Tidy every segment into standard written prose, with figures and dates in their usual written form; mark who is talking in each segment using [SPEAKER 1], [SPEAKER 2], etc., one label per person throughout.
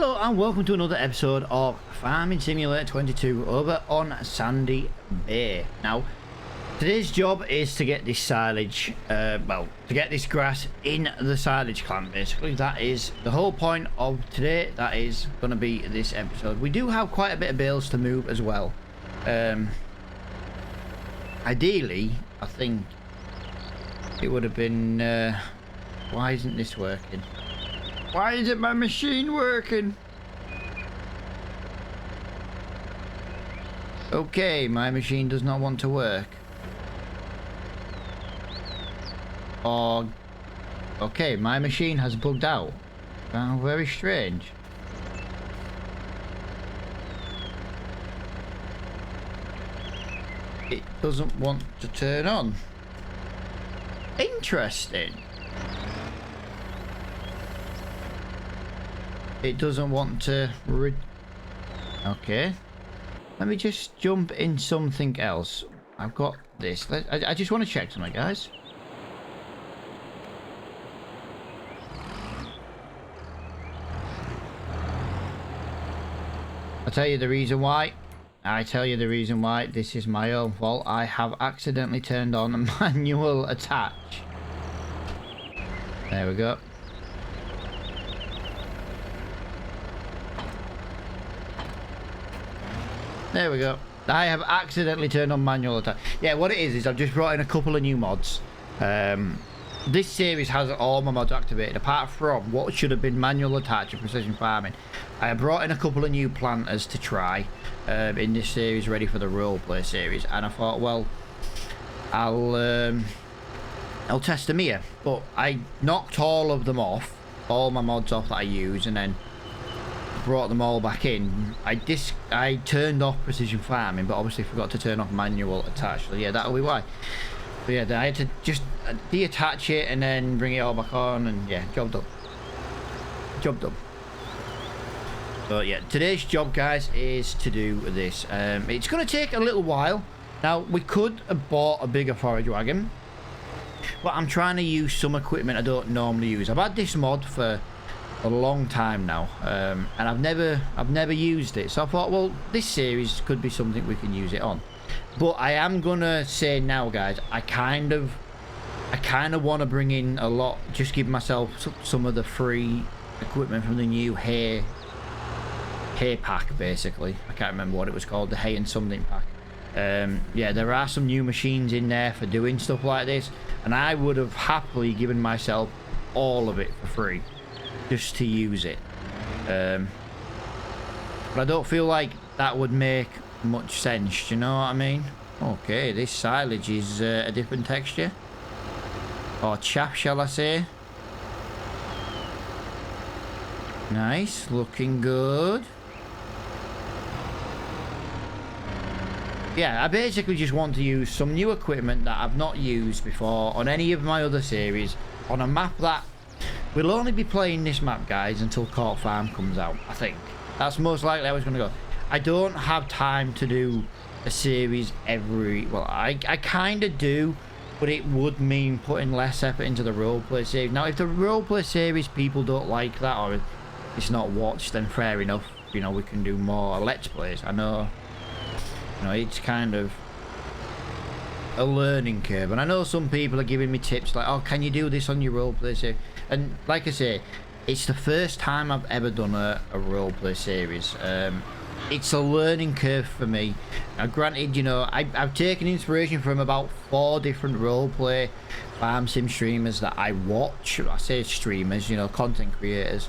[SPEAKER 1] Hello and welcome to another episode of Farming Simulator 22 over on Sandy Bay. Now, today's job is to get this silage, to get this grass in the silage clamp, basically. That is the whole point of today. That is going to be this episode. We do have quite a bit of bales to move as well. Ideally, I think it would have been... why isn't this working? Why isn't my machine working? Okay, my machine does not want to work. Oh, okay, my machine has bugged out. Oh, very strange. It doesn't want to turn on. Interesting. It doesn't want to okay, let me just jump in something else. I've got this. I just want to check something, guys. I'll tell you the reason why. This is my own fault. I have accidentally turned on a manual attach. There we go. There we go. I have accidentally turned on manual attack. Yeah, what it is I've just brought in a couple of new mods. This series has all my mods activated, apart from what should have been manual attach and precision farming. I have brought in a couple of new planters to try in this series, ready for the roleplay series. And I thought, well, I'll test them here. But I knocked all of them off, all my mods off that I use, and then brought them all back in. I turned off precision farming, but obviously forgot to turn off manual attach. So yeah, that'll be why. But yeah, I had to just deattach it and then bring it all back on, and yeah, job done. Job done. But yeah, today's job, guys, is to do this. It's going to take a little while. Now, we could have bought a bigger forage wagon, but I'm trying to use some equipment I don't normally use. I've had this mod for a long time now, and I've never used it, so I thought, well, this series could be something we can use it on. But I am gonna say now, guys, I kind of want to bring in a lot, just give myself some of the free equipment from the new hay pack, basically. I can't remember what it was called, the hay and something pack. Yeah, there are some new machines in there for doing stuff like this, and I would have happily given myself all of it for free, just to use it. But I don't feel like that would make much sense, do you know what I mean? Okay, this silage is a different texture, or chaff, shall I say. Nice, looking good. Yeah, I basically just want to use some new equipment that I've not used before on any of my other series, on a map that we'll only be playing this map, guys, until Court Farm comes out, I think. That's most likely how it's going to go. I don't have time to do a series every... Well, I kind of do, but it would mean putting less effort into the roleplay series. Now, if the roleplay series people don't like that, or it's not watched, then fair enough. You know, we can do more Let's Plays. I know, you know, it's kind of a learning curve. And I know some people are giving me tips like, oh, can you do this on your roleplay series? And like I say, it's the first time I've ever done a roleplay series. It's a learning curve for me. Now, granted, you know, I've taken inspiration from about 4 different roleplay farm sim streamers that I watch. I say streamers, you know, content creators.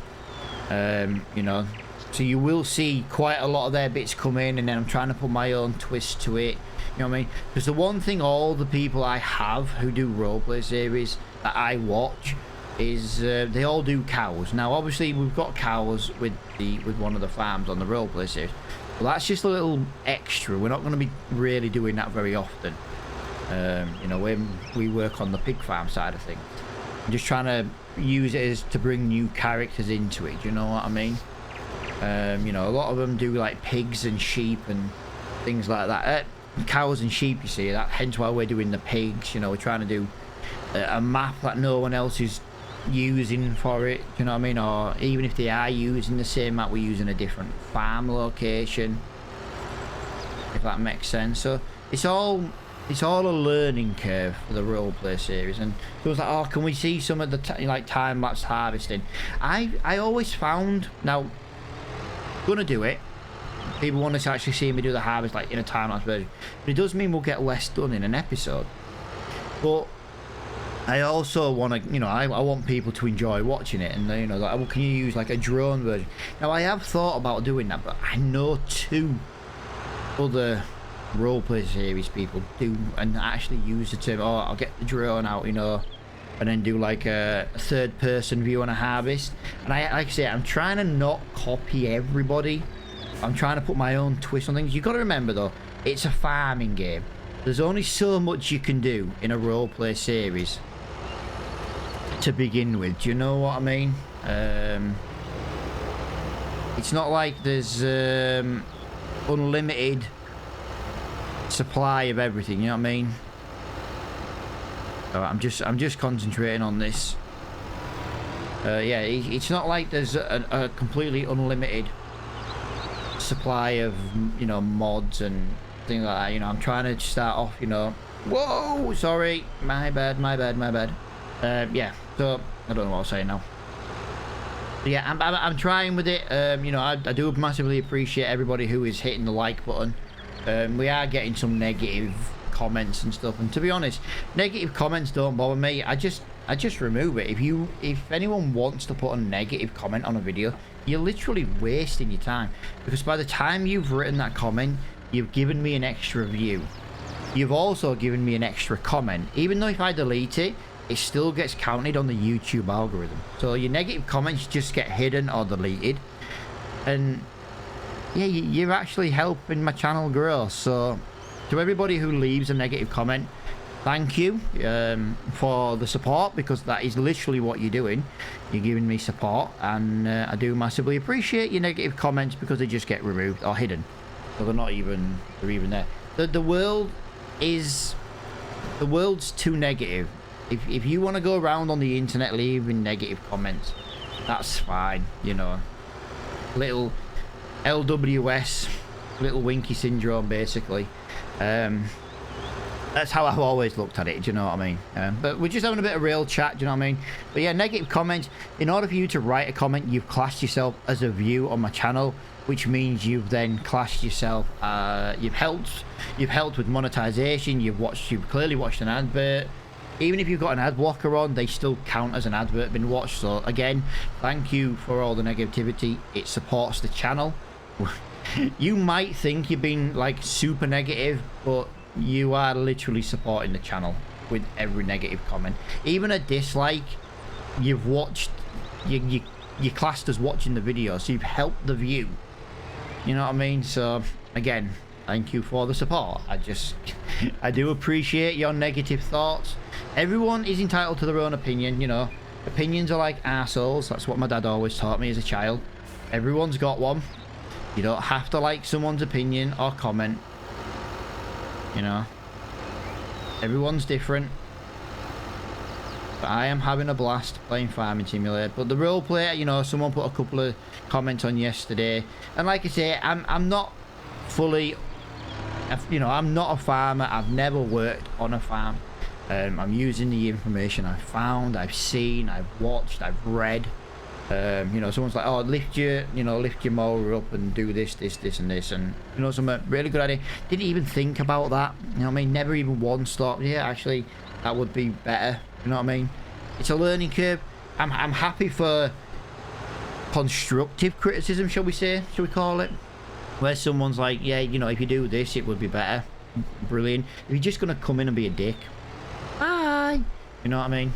[SPEAKER 1] You know, so you will see quite a lot of their bits come in, and then I'm trying to put my own twist to it. You know what I mean? Because the one thing all the people I have who do roleplay series that I watch is they all do cows. Now, obviously, we've got cows with one of the farms on the roleplay series. Well, that's just a little extra. We're not going to be really doing that very often. You know, when we work on the pig farm side of things, I'm just trying to use it as to bring new characters into it. Do you know what I mean? You know, a lot of them do like pigs and sheep and things like that. Cows and sheep, you see. Hence why we're doing the pigs. You know, we're trying to do a map that no one else is using for it, do you know what I mean? Or even if they are using the same map, we're using a different farm location, if that makes sense. So it's all a learning curve for the roleplay series. And so it was like, oh, can we see some of the time-lapse harvesting? I always found, now gonna do it, people want to actually see me do the harvest like in a time-lapse version, but it does mean we'll get less done in an episode. But I also want to, you know, I want people to enjoy watching it, and you know, like, well, can you use like a drone version? Now I have thought about doing that, but I know 2 other roleplay series people do and actually use the term, oh, I'll get the drone out, you know, and then do like a third-person view on a harvest. And like I say, I'm trying to not copy everybody. I'm trying to put my own twist on things. You got to remember though, it's a farming game. There's only so much you can do in a roleplay series to begin with. Do you know what I mean? It's not like there's unlimited supply of everything. You know what I mean? I'm just concentrating on this. Yeah, it's not like there's a completely unlimited supply of, you know, mods and things like that. You know, I'm trying to start off, you know, whoa, sorry, my bad. Yeah, so I don't know what I was saying now. But yeah, I'm trying with it. You know, I do massively appreciate everybody who is hitting the like button. We are getting some negative comments and stuff, and to be honest, negative comments don't bother me. I just remove it. If anyone wants to put a negative comment on a video, you're literally wasting your time, because by the time you've written that comment, you've given me an extra view. You've also given me an extra comment. Even though if I delete it, it still gets counted on the YouTube algorithm. So your negative comments just get hidden or deleted. And yeah, you're actually helping my channel grow. So to everybody who leaves a negative comment, thank you for the support, because that is literally what you're doing. You're giving me support, and I do massively appreciate your negative comments, because they just get removed or hidden. So they're even there. The world's too negative. If you want to go around on the internet leaving negative comments, that's fine, you know. Little LWS, little winky syndrome, basically. That's how I've always looked at it, do you know what I mean? But we're just having a bit of real chat, do you know what I mean? But yeah, negative comments. In order for you to write a comment, you've classed yourself as a view on my channel, which means you've then classed yourself. You've helped with monetization. You've clearly watched an advert. Even if you've got an ad blocker on, they still count as an advert been watched. So again, thank you for all the negativity. It supports the channel. You might think you've been like super negative, but you are literally supporting the channel with every negative comment. Even a dislike, you've watched, you classed as watching the video, so you've helped the view. You know what I mean? So again, thank you for the support. I do appreciate your negative thoughts. Everyone is entitled to their own opinion, you know. Opinions are like arseholes. That's what my dad always taught me as a child. Everyone's got one. You don't have to like someone's opinion or comment. You know, everyone's different. But I am having a blast playing Farming Simulator. But the roleplay, you know, someone put a couple of comments on yesterday, and like I say, I'm not fully, you know, I'm not a farmer. I've never worked on a farm. I'm using the information I've found, I've seen, I've watched, I've read. You know, someone's like, oh, lift your mower up and do this and this, and you know, some really good idea. Didn't even think about that. You know what I mean? Never even once thought, yeah, actually, that would be better. You know what I mean? It's a learning curve. I'm happy for constructive criticism, shall we call it? Where someone's like, yeah, you know, if you do this, it would be better. Brilliant. If you're just gonna come in and be a dick, bye. You know what I mean?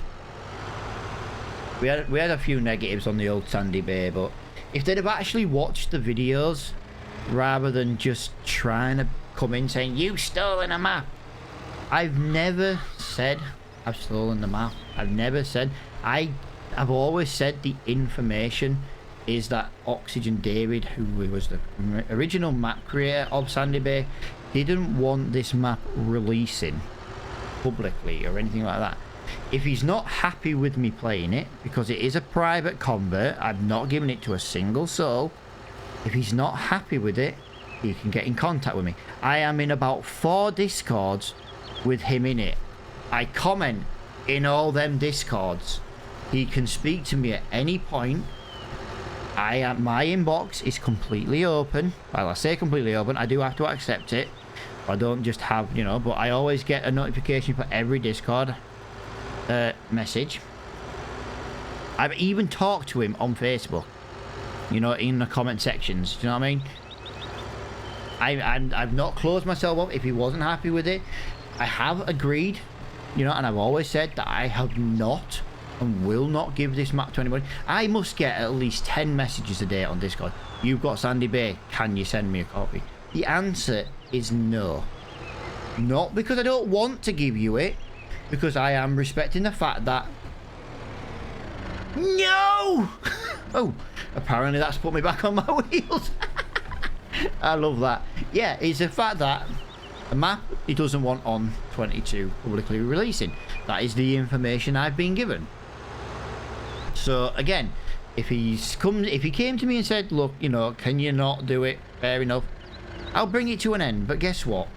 [SPEAKER 1] We had a few negatives on the old Sandy Bay, but if they'd have actually watched the videos rather than just trying to come in saying you've stolen a map. I've never said I've stolen the map. I've never said. I've always said the information is that Oxygen David, who was the original map creator of Sandy Bay, didn't want this map releasing publicly or anything like that. If he's not happy with me playing it, because it is a private convert, I've not given it to a single soul. If he's not happy with it, he can get in contact with me. I am in about 4 discords with him in it. I comment in all them discords. He can speak to me at any point. My inbox is completely open. Well, I say completely open. I do have to accept it. I don't just have, you know, but I always get a notification for every Discord message. I've even talked to him on Facebook, you know, in the comment sections. Do you know what I mean? I've not closed myself up if he wasn't happy with it. I have agreed, you know, and I've always said that I have not and will not give this map to anybody. I must get at least 10 messages a day on Discord. You've got Sandy Bay, can you send me a copy? The answer is no. Not because I don't want to give you it, because I am respecting the fact that... No! Oh, apparently that's put me back on my wheels. I love that. Yeah, it's the fact that a map he doesn't want on 22 publicly releasing. That is the information I've been given. So again, if he came to me and said, look, you know, can you not do it? Fair enough. I'll bring it to an end. But guess what?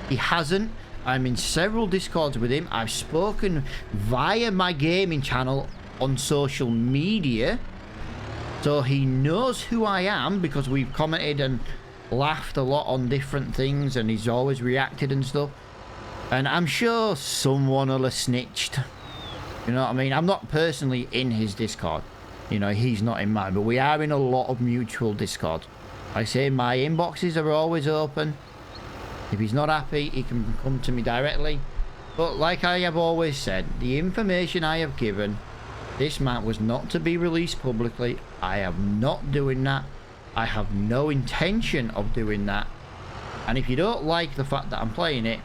[SPEAKER 1] He hasn't. I'm in several discords with him. I've spoken via my gaming channel on social media. So he knows who I am because we've commented and laughed a lot on different things, and he's always reacted and stuff. And I'm sure someone will have snitched. You know what I mean? I'm not personally in his Discord. You know, he's not in mine, but we are in a lot of mutual Discords. I say my inboxes are always open. If he's not happy, he can come to me directly. But like I have always said, the information I have given, this map was not to be released publicly. I am not doing that. I have no intention of doing that. And if you don't like the fact that I'm playing it,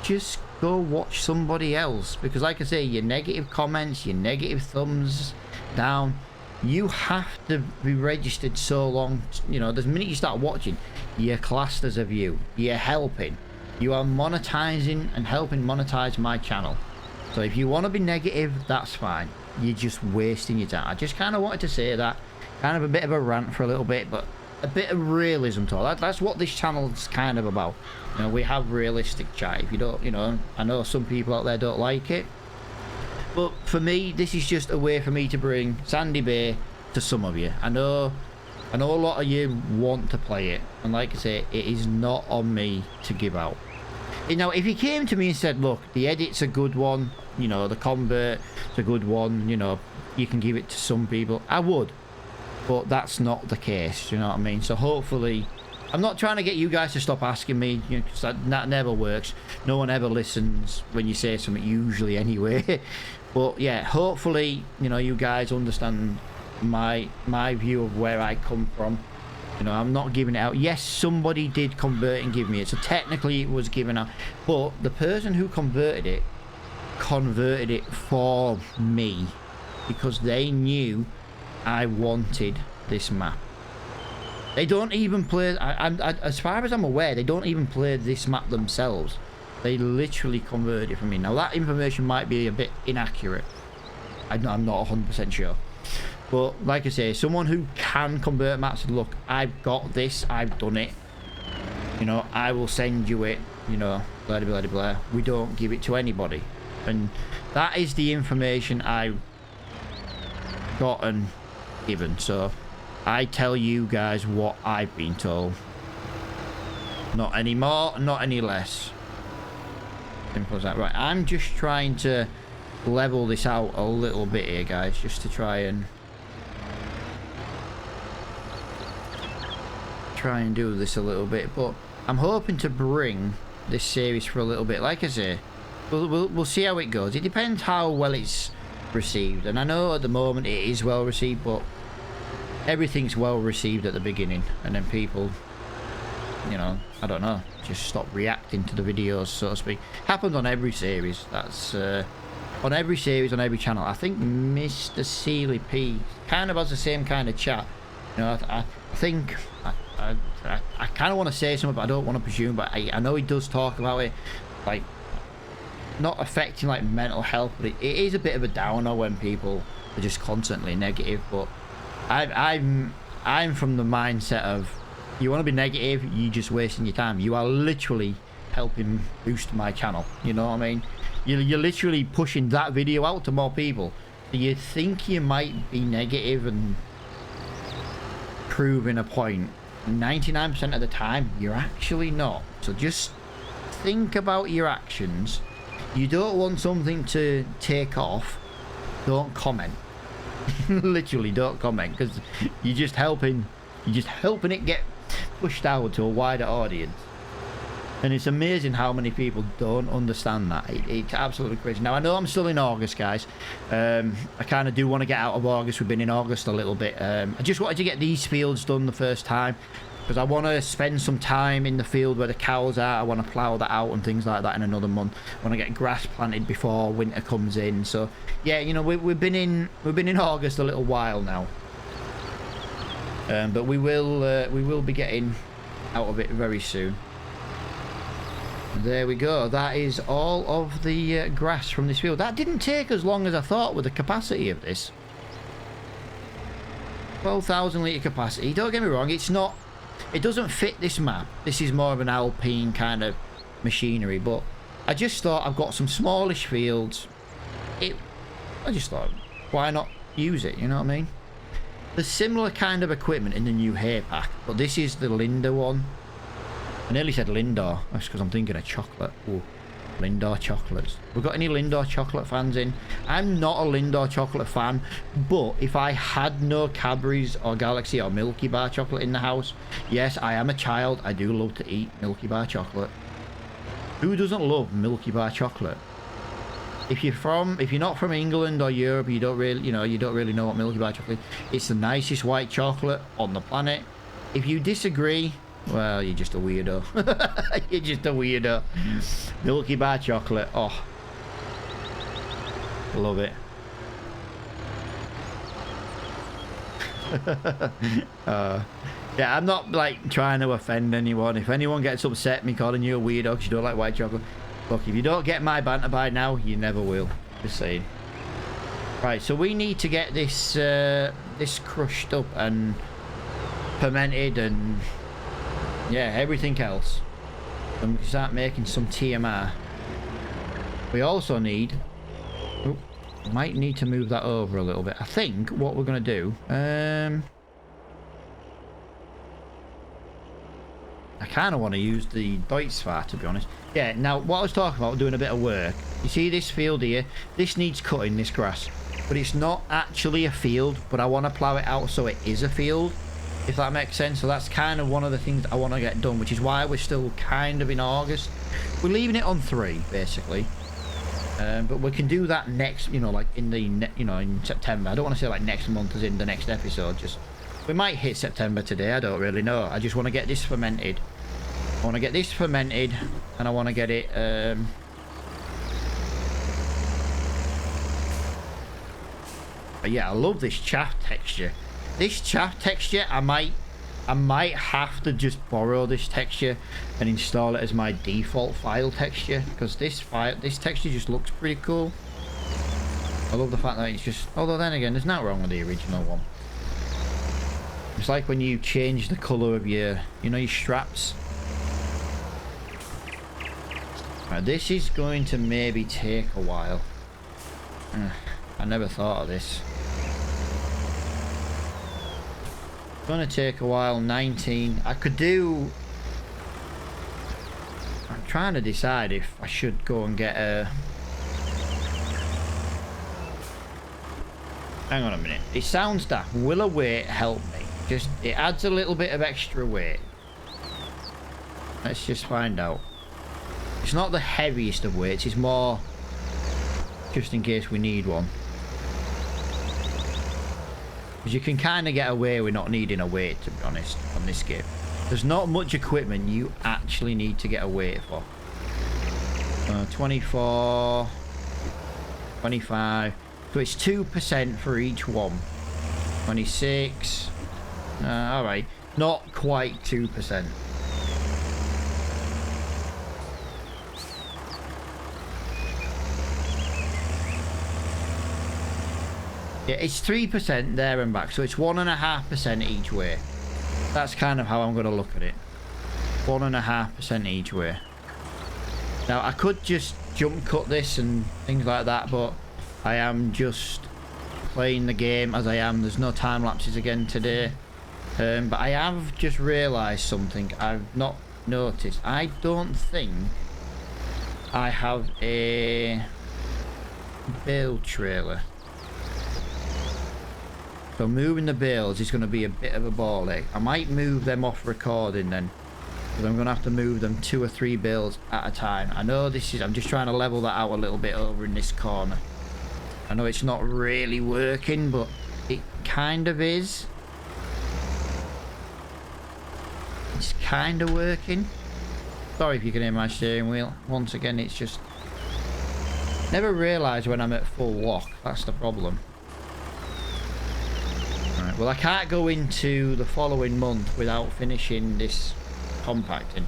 [SPEAKER 1] just go watch somebody else. Because like I say, your negative comments, your negative thumbs down, you have to be registered so long. You know, the minute you start watching, you're classed as a view. You're helping. You are monetizing and helping monetize my channel. So if you want to be negative, that's fine. You're just wasting your time. I just kind of wanted to say that. Kind of a bit of a rant for a little bit, but a bit of realism to all. That's what this channel's kind of about. You know, we have realistic chat. If you don't, you know, I know some people out there don't like it. But for me, this is just a way for me to bring Sandy Bay to some of you. I know a lot of you want to play it. And like I say, it is not on me to give out. You know, if he came to me and said, look, the edit's a good one, you know, the convert's a good one, you know, you can give it to some people, I would. But that's not the case, you know what I mean? So hopefully, I'm not trying to get you guys to stop asking me, you know, because that never works. No one ever listens when you say something, usually anyway. But yeah, hopefully, you know, you guys understand my view of where I come from. You know, I'm not giving it out. Yes, somebody did convert and give me it, so technically it was given out. But the person who converted it for me because they knew I wanted this map. They don't even play, as far as I'm aware, they don't even play this map themselves. They literally converted it for me. Now that information might be a bit inaccurate. I'm not 100% sure. But like I say, someone who can convert maps said, look, I've got this, I've done it. You know, I will send you it, you know, blah, blah, blah, blah. We don't give it to anybody. And that is the information I've gotten given. So I tell you guys what I've been told. Not any more, not any less. Simple as that. Right, I'm just trying to level this out a little bit here, guys, just to try and do this a little bit. But I'm hoping to bring this series for a little bit. Like I say, we'll see how it goes. It depends how well it's received, and I know at the moment it is well received, but everything's well received at the beginning, and then people, you know, I don't know, just stop reacting to the videos, so to speak. Happens on every series. That's on every series, on every channel. I think Mr. Sealy P kind of has the same kind of chat. You know, I think I kind of want to say something, but I don't want to presume. But I know he does talk about it. Like, not affecting like mental health, but it is a bit of a downer when people are just constantly negative. But I'm from the mindset of, you want to be negative, you just wasting your time. You are literally helping boost my channel, you know what I mean? You're literally pushing that video out to more people. You think you might be negative and proving a point. 99% of the time you're actually not. So just think about your actions. You don't want something to take off, don't comment. Literally don't comment, because you're just helping it get pushed out to a wider audience. And it's amazing how many people don't understand that. It's absolutely crazy. Now, I know I'm still in August, guys. I kind of do want to get out of August. We've been in August a little bit. I just wanted to get these fields done the first time, because I want to spend some time in the field where the cows are. I want to plough that out and things like that in another month. I want to get grass planted before winter comes in. So, yeah, you know, we've been in August a little while now. But we will be getting out of it very soon. There we go. That is all of the grass from this field. That didn't take as long as I thought with the capacity of this. 12,000 litre capacity. Don't get me wrong, it doesn't fit this map. This is more of an alpine kind of machinery, but I just thought, I've got some smallish fields. I just thought, why not use it, you know what I mean? There's similar kind of equipment in the new hay pack, but this is the Linda one. I nearly said Lindor. That's because I'm thinking of chocolate. Ooh, Lindor chocolates. We've got any Lindor chocolate fans in? I'm not a Lindor chocolate fan, but if I had no Cadbury's or Galaxy or Milky Bar chocolate in the house, yes, I am a child. I do love to eat Milky Bar chocolate. Who doesn't love Milky Bar chocolate? If you're not from England or Europe, you don't really know what Milky Bar chocolate is. It's the nicest white chocolate on the planet. If you disagree, well, you're just a weirdo. You're just a weirdo. Milky Bar chocolate. Oh. Love it. Yeah, I'm not like trying to offend anyone. If anyone gets upset me calling you a weirdo because you don't like white chocolate, look, if you don't get my banter by now, you never will. Just saying. Right, so we need to get this this crushed up and fermented and yeah, everything else. And we can start making some TMR. We also need... Oh, might need to move that over a little bit. I think what we're going to do... I kind of want to use the Deutschfahrt, to be honest. Yeah, now, what I was talking about, doing a bit of work. You see this field here? This needs cutting, this grass. But it's not actually a field, but I want to plough it out so it is a field. If that makes sense. So that's kind of one of the things I want to get done, which is why we're still kind of in August. We're leaving it on 3 basically, but we can do that next, you know, like in the in September. I don't want to say like next month as in the next episode. Just we might hit September today. I don't really know. I just want to get this fermented. I want to get this fermented, and I want to get it. But yeah, I love this chaff texture. This chaff texture, I might have to just borrow this texture and install it as my default file texture, because this texture just looks pretty cool. I love the fact that it's just, although then again, there's nothing wrong with the original one. It's like when you change the colour of your, you know, your straps. Right, this is going to maybe take a while. I never thought of this. It's gonna take a while. 19. I could do... I'm trying to decide if I should go and get a... Hang on a minute. It sounds daft. Will a weight help me? Just, it adds a little bit of extra weight. Let's just find out. It's not the heaviest of weights. It's more just in case we need one. Because you can kind of get away with not needing a weight, to be honest, on this game. There's not much equipment you actually need to get a weight for. 24, 25. So it's 2% for each one. 26. Alright. Not quite 2%. Yeah, it's 3% there and back, so it's 1.5% each way. That's kind of how I'm going to look at it. 1.5% each way. Now, I could just jump cut this and things like that, but I am just playing the game as I am. There's no time lapses again today. But I have just realised something I've not noticed. I don't think I have a bale trailer. So moving the bales is going to be a bit of a ball ache. I might move them off recording then, because I'm going to have to move them 2 or 3 bales at a time. I know this is, I'm just trying to level that out a little bit over in this corner. I know it's not really working, but it kind of is. It's kind of working. Sorry if you can hear my steering wheel. Once again, it's just... Never realise when I'm at full lock. That's the problem. Right, well, I can't go into the following month without finishing this compacting.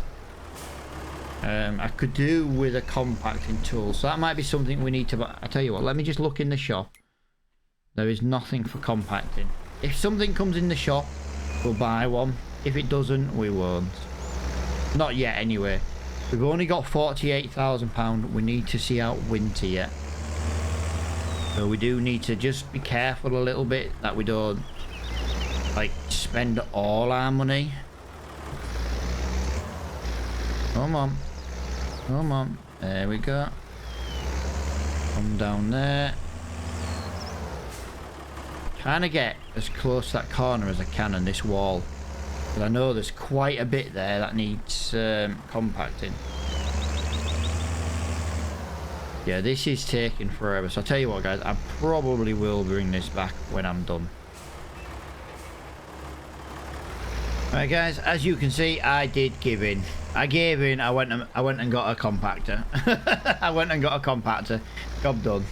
[SPEAKER 1] I could do with a compacting tool, so that might be something we need to... I tell you what, let me just look in the shop. There is nothing for compacting. If something comes in the shop, we'll buy one. If it doesn't, we won't. Not yet, anyway. We've only got £48,000. We need to see out winter yet. So we do need to just be careful a little bit that we don't, like, spend all our money. Come on. Come on. There we go. Come down there. Trying to get as close to that corner as I can on this wall. But I know there's quite a bit there that needs compacting. Yeah, this is taking forever. So I'll tell you what, guys, I probably will bring this back when I'm done. Alright, guys, as you can see, I did give in. I gave in. I went and got a compactor. I went and got a compactor. Job done.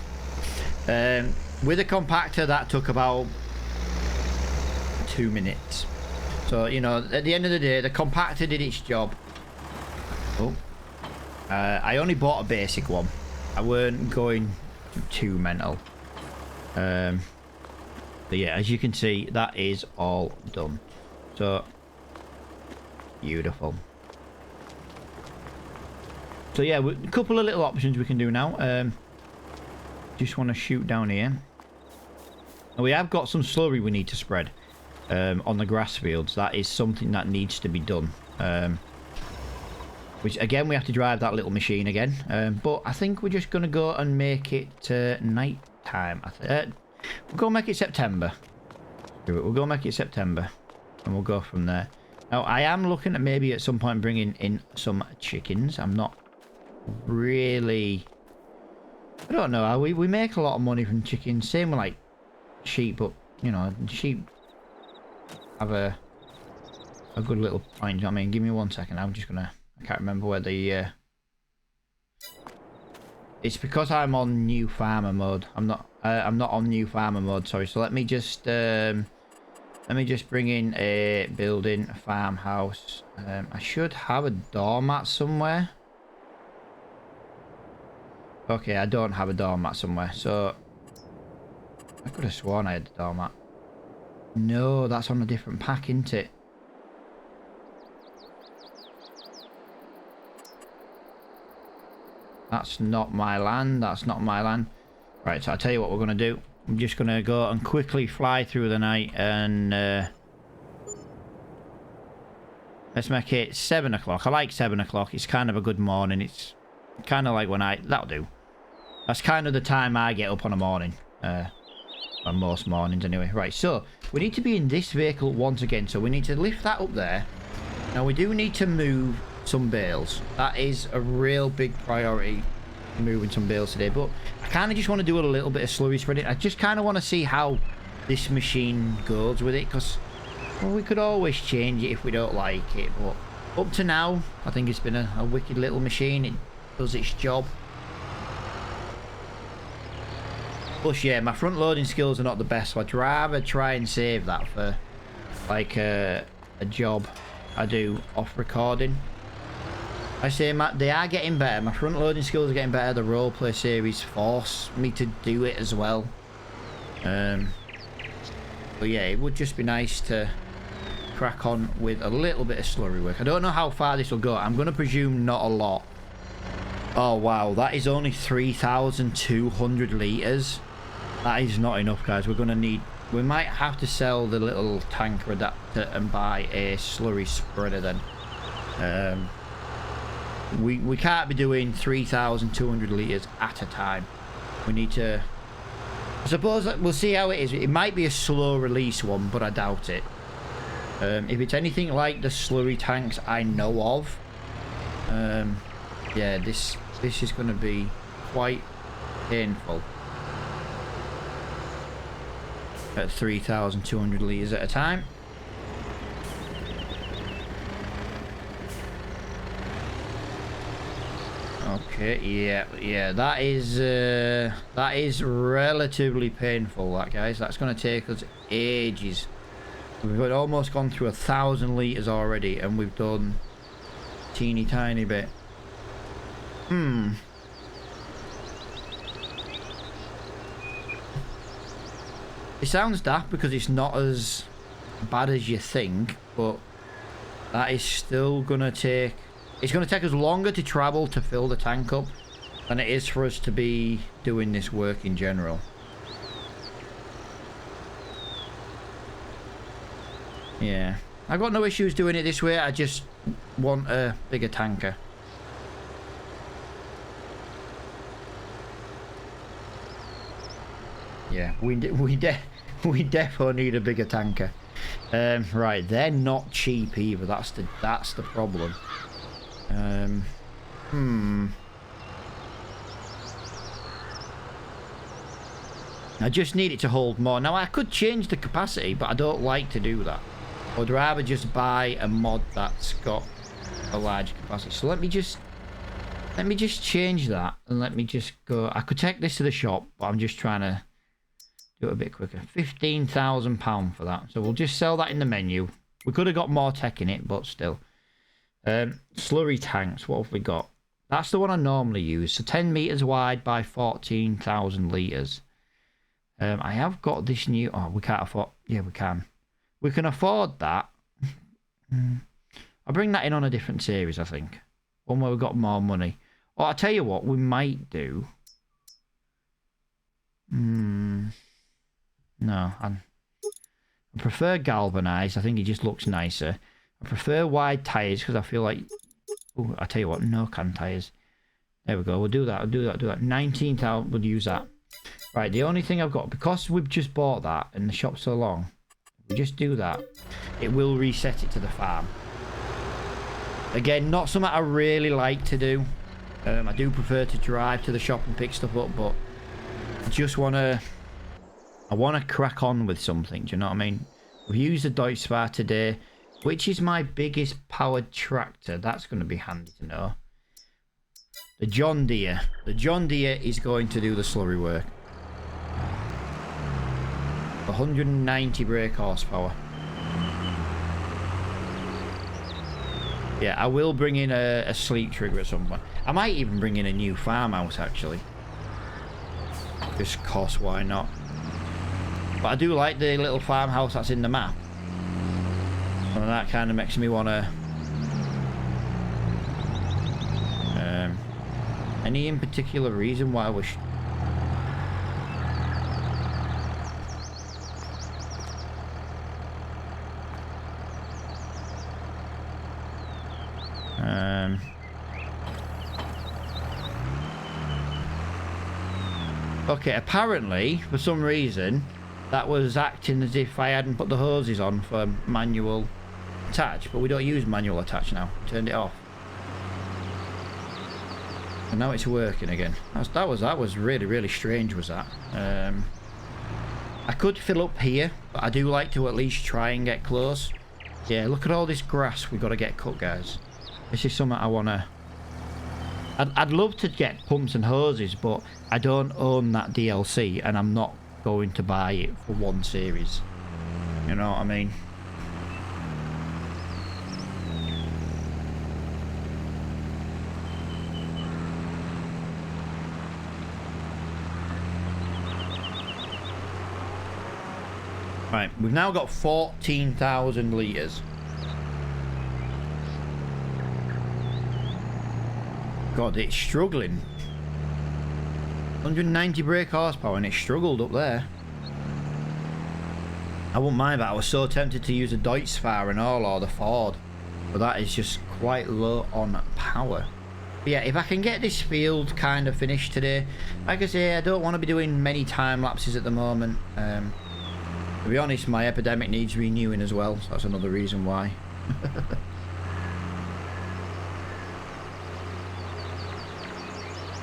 [SPEAKER 1] With a compactor, that took about 2 minutes. So, you know, at the end of the day, the compactor did its job. Oh. I only bought a basic one. I weren't going too mental. But yeah, as you can see, that is all done. So, beautiful. So yeah, a couple of little options we can do now. Just want to shoot down here. And we have got some slurry we need to spread. On the grass fields. That is something that needs to be done, which again we have to drive that little machine again, but I think we're just gonna go and make it night time. We'll go make it September. We'll go make it September and we'll go from there. Now I am looking at maybe at some point bringing in some chickens. I'm not really, I don't know, we make a lot of money from chickens, same with like sheep, but you know, sheep have a good little point. You know what I mean? Give me 1 second. I'm just gonna, I can't remember where the it's because I'm on new farmer mode. I'm not on new farmer mode, sorry. So let me just bring in a building, a farmhouse. I should have a doormat somewhere. Okay, I don't have a doormat somewhere, so I could have sworn I had the doormat. No, that's on a different pack, isn't it? That's not my land. That's not my land. Right, so I'll tell you what we're going to do. I'm just going to go and quickly fly through the night and... let's make it 7 o'clock. I like 7 o'clock. It's kind of a good morning. It's kind of like when I... That'll do. That's kind of the time I get up on a morning. On most mornings anyway. Right, so we need to be in this vehicle once again. So we need to lift that up there. Now we do need to move some bales. That is a real big priority, moving some bales today. But I kind of just want to do a little bit of slurry spreading. I just kind of want to see how this machine goes with it. Because, well, we could always change it if we don't like it. But up to now, I think it's been a wicked little machine. It does its job. Plus, yeah, my front loading skills are not the best, so I'd rather try and save that for, like, a job I do off recording. I say, they are getting better. My front loading skills are getting better. The roleplay series force me to do it as well. But yeah, it would just be nice to crack on with a little bit of slurry work. I don't know how far this will go. I'm going to presume not a lot. Oh wow, that is only 3,200 litres. That is not enough, guys. We're going to need... We might have to sell the little tanker adapter and buy a slurry spreader then. We can't be doing 3,200 litres at a time. We need to... I suppose that we'll see how it is. It might be a slow release one, but I doubt it. If it's anything like the slurry tanks I know of, yeah, this is going to be quite painful at 3,200 litres at a time. Okay, yeah, that is relatively painful, that, guys. That's going to take us ages. We've almost gone through 1,000 litres already, and we've done a teeny tiny bit. It sounds daft because it's not as bad as you think, but that is still going to take... It's going to take us longer to travel to fill the tank up than it is for us to be doing this work in general. Yeah, I've got no issues doing it this way. I just want a bigger tanker. Yeah, we definitely need a bigger tanker. Right, they're not cheap either. That's the problem. I just need it to hold more. Now I could change the capacity, but I don't like to do that. I'd rather just buy a mod that's got a large capacity. So let me just change that, and let me just go. I could take this to the shop, but I'm just trying to do it a bit quicker. £15,000 for that. So we'll just sell that in the menu. We could have got more tech in it, but still. Slurry tanks, what have we got? That's the one I normally use. So 10 meters wide by 14,000 liters. I have got this new... Oh, we can't afford... Yeah, we can. We can afford that. I'll bring that in on a different series, I think. One where we've got more money. Or I'll tell you what we might do. No, I prefer galvanized. I think it just looks nicer. I prefer wide tyres because I feel like... Ooh, I tell you what, no can tyres. There we go. We'll do that. We'll do that. 19,000. We'll use that. Right. The only thing I've got, because we've just bought that and the shop's so long, we just do that. It will reset it to the farm. Again, not something I really like to do. I do prefer to drive to the shop and pick stuff up, but I just want to... I want to crack on with something. Do you know what I mean? We've used the Deutz today. Which is my biggest powered tractor? That's going to be handy to know. The John Deere. The John Deere is going to do the slurry work. 190 brake horsepower. Yeah, I will bring in a sleep trigger at some point. I might even bring in a new farmhouse, actually. Just cost, why not? But I do like the little farmhouse that's in the map. And that kind of makes me want to... any in particular reason why we should... Okay, apparently, for some reason, that was acting as if I hadn't put the hoses on for manual attach, but we don't use manual attach now. Turned it off. And now it's working again. That was really strange, was that. I could fill up here, but I do like to at least try and get close. Yeah, look at all this grass we've got to get cut, guys. This is something I want to... I'd love to get pumps and hoses, but I don't own that DLC, and I'm not going to buy it for one series. You know what I mean? Right, we've now got 14,000 litres. God, it's struggling. 190 brake horsepower and it struggled up there. I wouldn't mind that. I was so tempted to use a Deutz-Fahr and all, or the Ford, but that is just quite low on power. But yeah, if I can get this field kind of finished today, like I say, I don't want to be doing many time lapses at the moment. To be honest, my epidemic needs renewing as well, so that's another reason why.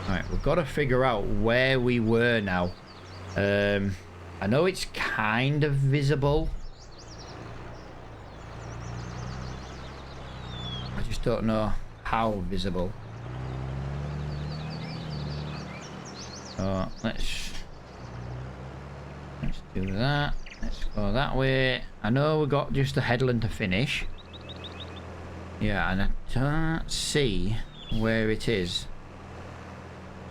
[SPEAKER 1] Right, we've got to figure out where we were now. I know it's kind of visible. I just don't know how visible. So let's do that. Let's go that way. I know we got just the headland to finish. Yeah, and I can't see where it is.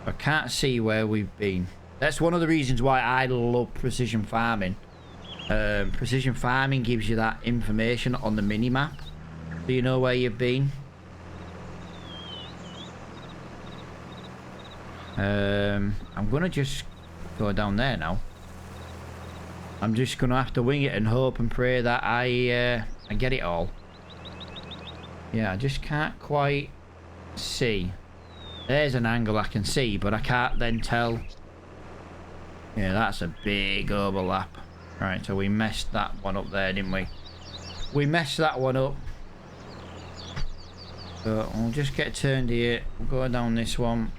[SPEAKER 1] I can't see where we've been. That's one of the reasons why I love precision farming. Precision farming gives you that information on the mini-map, so you know where you've been. I'm gonna just go down there now. I'm just gonna have to wing it and hope and pray that I get it all. Yeah, I just can't quite see. There's an angle I can see, but I can't then tell. Yeah, that's a big overlap. Right, so we messed that one up there, didn't we? We messed that one up. So we'll just get turned here. We'll go down this one.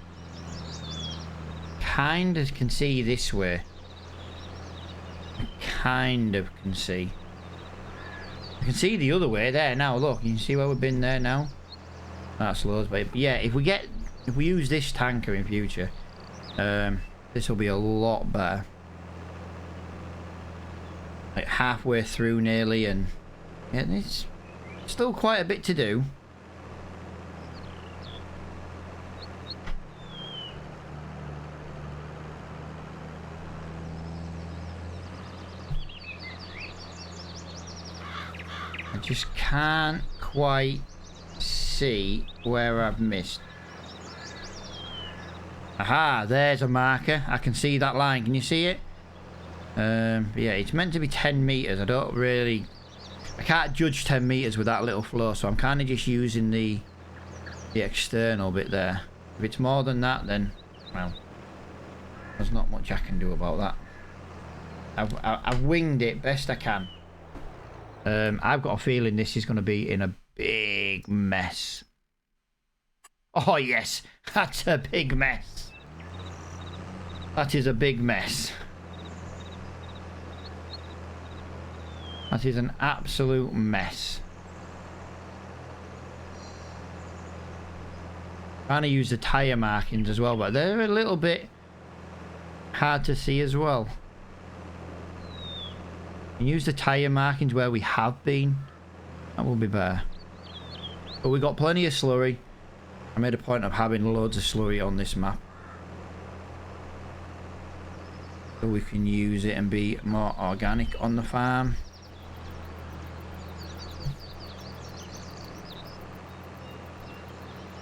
[SPEAKER 1] Kind of can see this way. I kind of can see. I can see the other way there now. Look, you can see where we've been there now. That's loads, but yeah, if we use this tanker in future, this will be a lot better. Like halfway through nearly, and yeah, it's still quite a bit to do. I just can't quite see where I've missed. Aha, there's a marker. I can see that line. Can you see it? Yeah, it's meant to be 10 meters. I can't judge 10 meters with that little flow, so I'm kind of just using the external bit there. If it's more than that, then, well, there's not much I can do about that. I've winged it best I can. I've got a feeling this is going to be in a big mess. Oh yes, that's a big mess. That is a big mess. That is an absolute mess. Trying to use the tyre markings as well, but they're a little bit hard to see as well. And use the tyre markings where we have been. That will be better. But we got plenty of slurry. I made a point of having loads of slurry on this map, so we can use it and be more organic on the farm.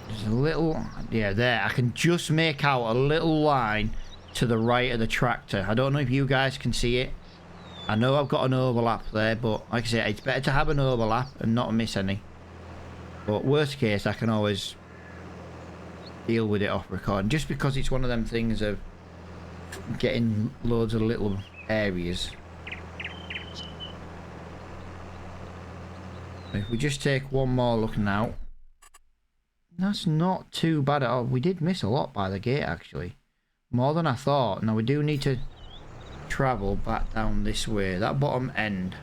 [SPEAKER 1] There's a little, yeah, there. I can just make out a little line to the right of the tractor. I don't know if you guys can see it. I know I've got an overlap there, but like I said, it's better to have an overlap and not miss any. But worst case, I can always deal with it off recording, just because it's one of them things of getting loads of little areas. If we just take one more look now, that's not too bad at all. We did miss a lot by the gate, actually, more than I thought. Now we do need to travel back down this way, that bottom end.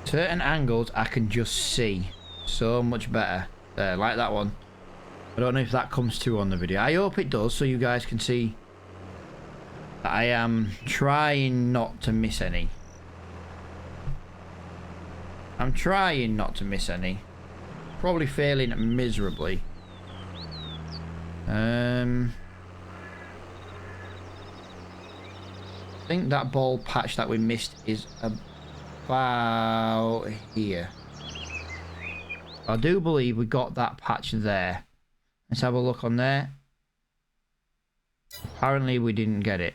[SPEAKER 1] Certain angles I can just see so much better there, like that one. I don't know if that comes through on the video. I hope it does, so you guys can see that I am trying not to miss any. I'm trying not to miss any. Probably failing miserably. I think that bald patch that we missed is about here. I do believe we got that patch there. Let's have a look on there. Apparently we didn't get it.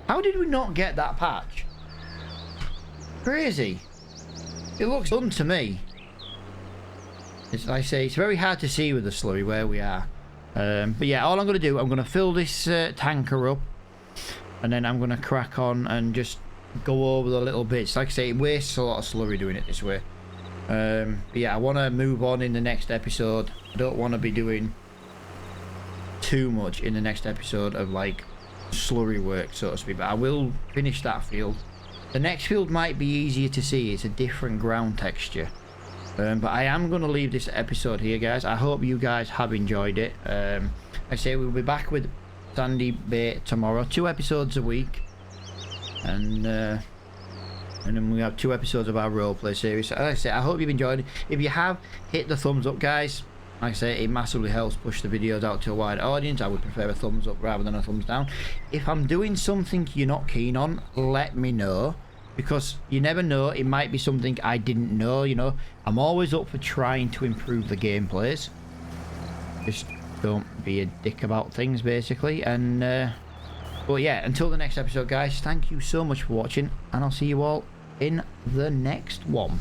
[SPEAKER 1] How did we not get that patch? Crazy. It looks done to me. It's, like I say, it's very hard to see with the slurry where we are. But yeah, all I'm going to do, I'm going to fill this tanker up. And then I'm going to crack on and just go over the little bits. Like I say, it wastes a lot of slurry doing it this way. But yeah, I want to move on in the next episode. I don't want to be doing too much in the next episode of like slurry work, so to speak. But I will finish that field. The next field might be easier to see. It's a different ground texture. But I am going to leave this episode here, guys. I hope you guys have enjoyed it. Like I say, we'll be back with Sandy Bait tomorrow. 2 episodes a week. And then we have 2 episodes of our roleplay series. Like I say, I hope you've enjoyed it. If you have, hit the thumbs up, guys. Like I say, it massively helps push the videos out to a wider audience. I would prefer a thumbs up rather than a thumbs down. If I'm doing something you're not keen on, let me know. Because you never know, it might be something I didn't know, you know. I'm always up for trying to improve the gameplays. Just don't be a dick about things, basically. And, but yeah, until the next episode, guys, thank you so much for watching. And I'll see you all in the next one.